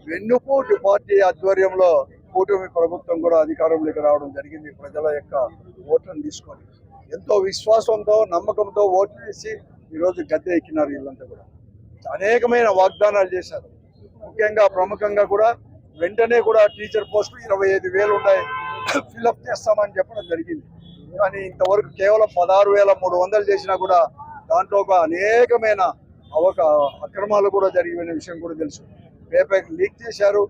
వెన్నుపోటు పార్టీ ఆధ్వర్యంలో కూటమి ప్రభుత్వం కూడా అధికారంలోకి రావడం జరిగింది. ప్రజల యొక్క ఓట్లను తీసుకొని ఎంతో విశ్వాసంతో నమ్మకంతో ఓట్లు వేసి ఈరోజు గద్దె ఎక్కినారు. వీళ్ళంతా కూడా అనేకమైన వాగ్దానాలు చేశారు. ముఖ్యంగా ప్రముఖంగా కూడా వెంటనే కూడా టీచర్ పోస్టులు 25,000 ఉన్నాయి, ఫిలప్ చేస్తామని చెప్పడం జరిగింది. కానీ ఇంతవరకు కేవలం 16,300 చేసినా కూడా దాంట్లో ఒక అనేకమైన అక్రమాలు కూడా జరిగిన విషయం కూడా తెలుసు. పేపర్ లీక్ చేశారు.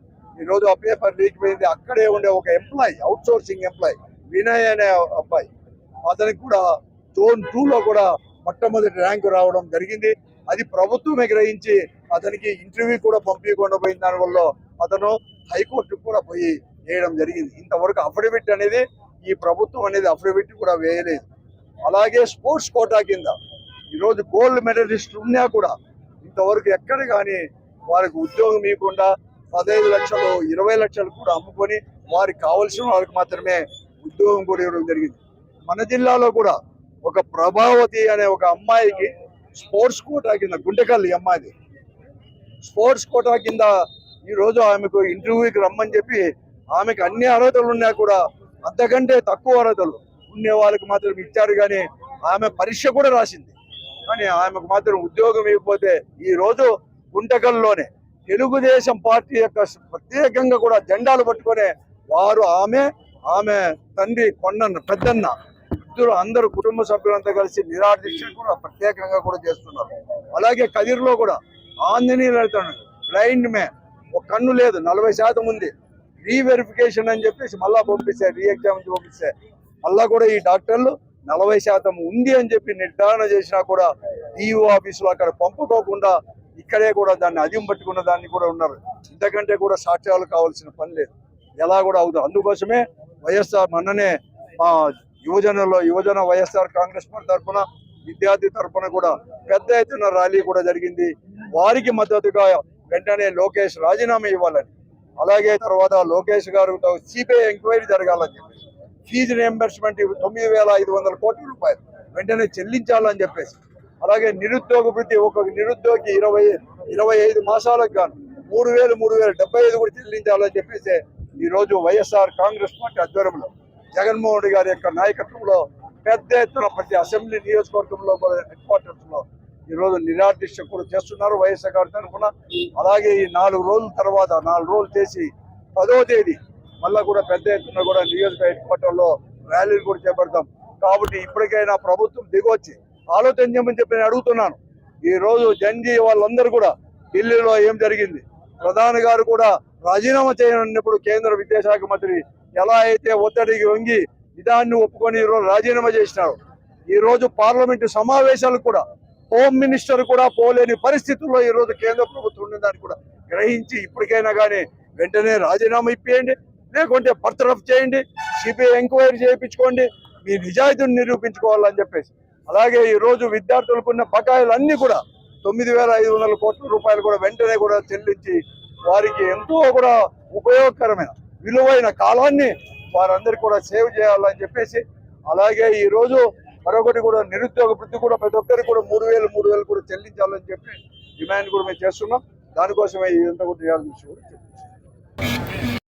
ఈరోజు ఆ పేపర్ లీక్ పోయింది. అక్కడే ఉండే ఒక employee, out sourcing employee Vinay అనే అబ్బాయి, అతనికి కూడా జోన్ 2లో కూడా మొట్టమొదటి ర్యాంకు రావడం జరిగింది. అది ప్రభుత్వమే గ్రహించి అతనికి ఇంటర్వ్యూ కూడా పంపించకుండా పోయిన దానివల్ల అతను హైకోర్టుకు కూడా పోయి వేయడం జరిగింది. ఇంతవరకు అఫిడవిట్ అనేది ఈ ప్రభుత్వం అనేది అఫిడవిట్ కూడా వేయలేదు. అలాగే స్పోర్ట్స్ కోటా కింద ఈరోజు గోల్డ్ మెడలిస్ట్ ఉన్నా కూడా ఇంతవరకు ఎక్కడ కానీ వారికి ఉద్యోగం ఇవ్వకుండా 15 లక్షలు 20 లక్షలు కూడా అమ్ముకొని వారికి కావలసిన వారికి మాత్రమే ఉద్యోగం కూడా ఇవ్వడం జరిగింది. మన జిల్లాలో కూడా ఒక ప్రభావతి అనే ఒక అమ్మాయికి స్పోర్ట్స్ కోటా కింద, గుంటకల్ అమ్మాయిది స్పోర్ట్స్ కోటా కింద ఈరోజు ఆమెకు ఇంటర్వ్యూకి రమ్మని చెప్పి ఆమెకు అన్ని అర్హతలు ఉన్నా కూడా అంతకంటే తక్కువ అర్హతలు ఉండే వాళ్ళకి మాత్రం ఇచ్చారు. కానీ ఆమె పరీక్ష కూడా రాసింది, కానీ ఆమెకు మాత్రం ఉద్యోగం ఇవ్వకపోతే ఈరోజు గుంటకల్లోనే తెలుగుదేశం పార్టీ యొక్క ప్రత్యేకంగా కూడా జెండాలు పట్టుకునే వారు ఆమె తండ్రి కొండన్న పెద్దన్న ఇద్దరు అందరూ కుటుంబ సభ్యులంతా కలిసి నిరాదీక్ష కూడా ప్రత్యేకంగా కూడా చేస్తున్నారు. అలాగే కదిర్లో కూడా ఆంజనేయులు వెళ్తున్నాడు, బ్లైండ్ మ్యాన్, ఒక కన్ను లేదు, 40% ఉంది, రీవెరిఫికేషన్ అని చెప్పేసి మళ్ళా పంపిస్తారు, రీ ఎగ్జామ్ పంపిస్తే మళ్ళా కూడా ఈ డాక్టర్లు 40% ఉంది అని చెప్పి నిర్ధారణ చేసినా కూడా డిఓ ఆఫీసులో అక్కడ పంపుకోకుండా ఇక్కడే కూడా దాన్ని అదిం పట్టుకున్న దాన్ని కూడా ఉన్నారు. ఇంతకంటే కూడా సాక్ష్యాలు కావాల్సిన పని లేదు, ఎలా కూడా అవుతుంది. అందుకోసమే వైఎస్ఆర్ మొన్ననే యువజన వైఎస్ఆర్ కాంగ్రెస్ పార్టీ తరఫున విద్యార్థి తరఫున కూడా పెద్ద ఎత్తున ర్యాలీ కూడా జరిగింది. వారికి మద్దతుగా వెంటనే లోకేష్ రాజీనామా ఇవ్వాలని, అలాగే తర్వాత లోకేష్ గారు సిబిఐ ఎంక్వైరీ జరగాలని చెప్పి, ఫీజు రియంబర్స్మెంట్ 9,500 కోట్ల రూపాయలు వెంటనే చెల్లించాలని చెప్పేసి, అలాగే నిరుద్యోగ వృత్తి ఒక్కొక్క నిరుద్యోగి 25 మాసాలకు గాను 3,075 కూడా చెల్లించాలని చెప్పేసి ఈరోజు వైఎస్ఆర్ కాంగ్రెస్ పార్టీ ఆధ్వర్యంలో జగన్మోహన్ రెడ్డి గారి యొక్క నాయకత్వంలో పెద్ద ఎత్తున ప్రతి అసెంబ్లీ నియోజకవర్గంలో కూడా హెడ్ క్వార్టర్స్ లో ఈరోజు నిరాదీక్ష కూడా చేస్తున్నారు వైఎస్ఆర్ గారి తరఫున. అలాగే ఈ 4 రోజుల తర్వాత 4 రోజులు చేసి 10వ తేదీ మళ్ళా కూడా పెద్ద ఎత్తున కూడా నియోజక హెడ్ క్వార్టర్ లో ర్యాలీలు కూడా చేపడతాం. కాబట్టి ఇప్పటికైనా ప్రభుత్వం దిగొచ్చి ఆలోచన చేయమని చెప్పి నేను అడుగుతున్నాను. ఈ రోజు జన్జీ వాళ్ళందరూ కూడా ఢిల్లీలో ఏం జరిగింది, ప్రధాని గారు కూడా రాజీనామా చేయనప్పుడు కేంద్ర విద్యాశాఖ మంత్రి ఎలా అయితే ఒత్తిడికి వంగి విధాన్ని ఒప్పుకొని ఈరోజు రాజీనామా చేసినారు. ఈ రోజు పార్లమెంటు సమావేశాలకు కూడా హోమ్ మినిస్టర్ కూడా పోలేని పరిస్థితుల్లో ఈ రోజు కేంద్ర ప్రభుత్వం ఉన్నదాన్ని కూడా గ్రహించి ఇప్పటికైనా కానీ వెంటనే రాజీనామా ఇప్పియండి, లేకుంటే బర్తరఫ్ చేయండి, సిబిఐ ఎంక్వైరీ చేయించుకోండి, మీ నిజాయితీని నిరూపించుకోవాలని చెప్పేసి. అలాగే ఈ రోజు విద్యార్థులకున్న బకాయిలు అన్ని కూడా 9,500 కోట్ల రూపాయలు కూడా వెంటనే కూడా చెల్లించి వారికి ఎంతో కూడా ఉపయోగకరమైన విలువైన కాలాన్ని వారందరికీ కూడా సేవ్ చేయాలని చెప్పేసి, అలాగే ఈ రోజు మరొకటి కూడా నిరుద్యోగ వృత్తి కూడా ప్రతి ఒక్కరికి కూడా 3,000 కూడా చెల్లించాలని చెప్పి డిమాండ్ కూడా మేము చేస్తున్నాం. దానికోసమే ఇదంతా కూడా చేయాలని చెప్పి